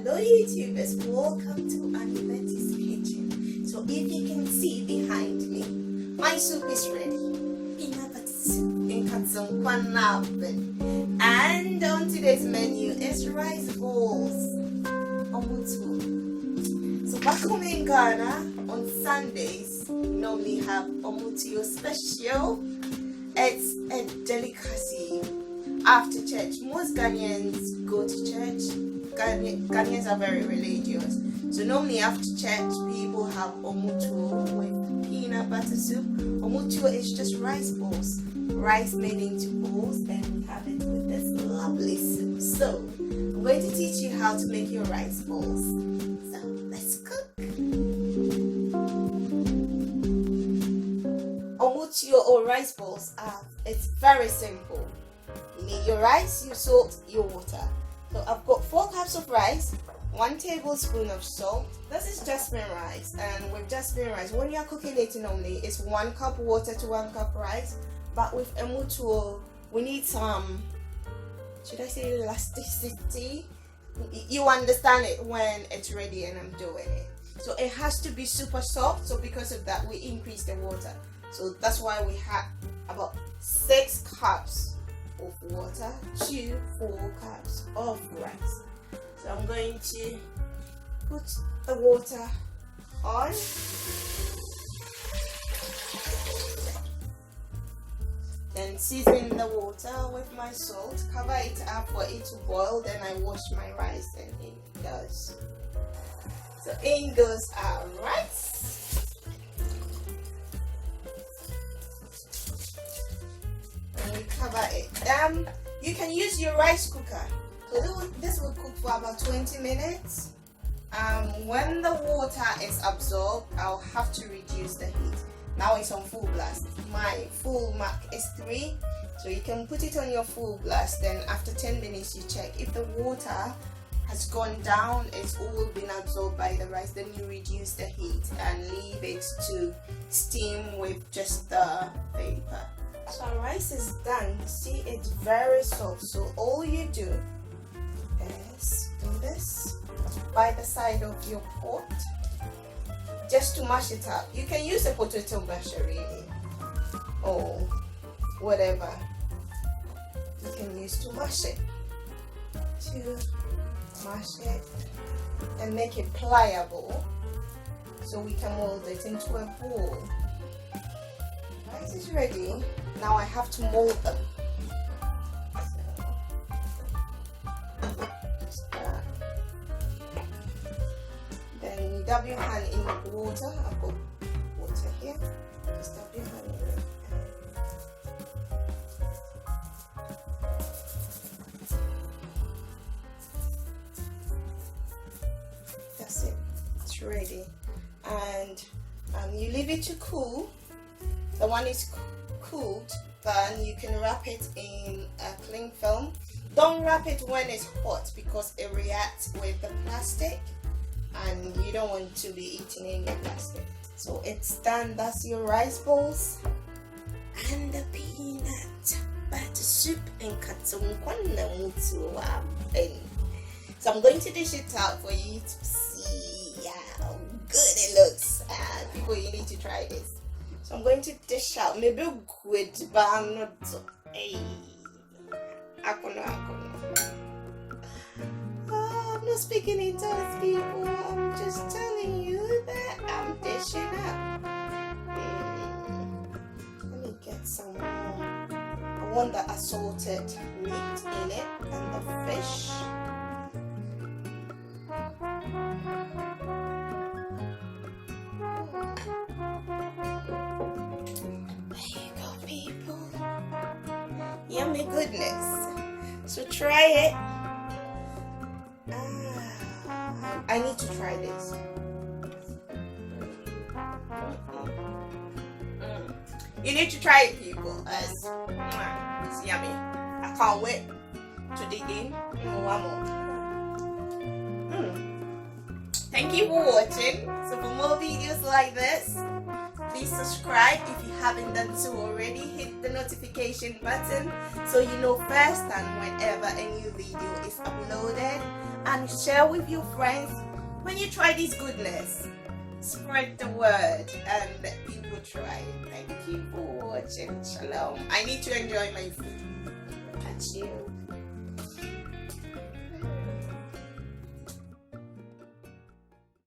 Hello YouTubers, welcome to AnneBetty's kitchen. So if you can see behind me, my soup is ready. Peanut butter soup, nkwan, and on today's menu is rice balls. Omo Tuo. So back home in Ghana, on Sundays, we normally have Omo Tuo special. It's a delicacy. After church, most Ghanaians go to church. Ghanaians are very religious, so normally after church people have Omo Tuo with peanut butter soup. Omo Tuo is just rice balls, rice made into balls, and we have it with this lovely soup. So I'm going to teach you how to make your rice balls. So let's cook. Omo Tuo or rice balls it's very simple. You need your rice, your salt, your water. So I've got 4 cups of rice, 1 tablespoon of salt. This is jasmine rice, and with jasmine rice, when you're cooking it normally, it's 1 cup water to 1 cup rice. But with Omo Tuo, we need some, should I say elasticity? You understand it when it's ready and I'm doing it. So it has to be super soft, so because of that, we increase the water. So that's why we have about 6 cups of water to 4 cups of rice. So I'm going to put the water on. Then season the water with my salt, cover it up for it to boil, then I wash my rice and in goes. So in goes our rice. Cover it. You can use your rice cooker. So this will cook for about 20 minutes. When the water is absorbed, I'll have to reduce the heat. Now it's on full blast. My full mark is 3, so you can put it on your full blast. Then after 10 minutes, you check if the water has gone down, it's all been absorbed by the rice. Then you reduce the heat and leave it to steam with just the vapor. So our rice is done. See, it's very soft. So all you do is do this by the side of your pot, just to mash it up. You can use a potato masher really, or whatever you can use to mash it. And make it pliable, so we can mold it into a ball. Rice is ready. Now I have to mold them. So, then you dab your hand in the water. I've got water here. Just dab your hand in it. That's it. It's ready. And you leave it to cool. The one is cooled, then you can wrap it in a cling film. Don't wrap it when it's hot because it reacts with the plastic and you don't want to be eating in the plastic. So it's done. That's your rice balls and the peanut butter soup and Nkate. So I'm going to dish it out for you to see how good it looks. People, you need to try this. So I'm going to dish out, maybe good, but I'm not. Hey, I'm not speaking in tongues, people. I'm just telling you that I'm dishing out. Let me get some more. I want the assorted meat in it and the fish. Yummy goodness. So try it. I need to try this. You need to try it, people. It's yummy. I can't wait to dig in. One more. Thank you for watching. So for more videos like this, please subscribe if you haven't done so already. Hit the notification button so you know first and whenever a new video is uploaded. and share with your friends. When you try this goodness, spread the word and let people try. Thank you for watching. Shalom. I need to enjoy my food. Catch you.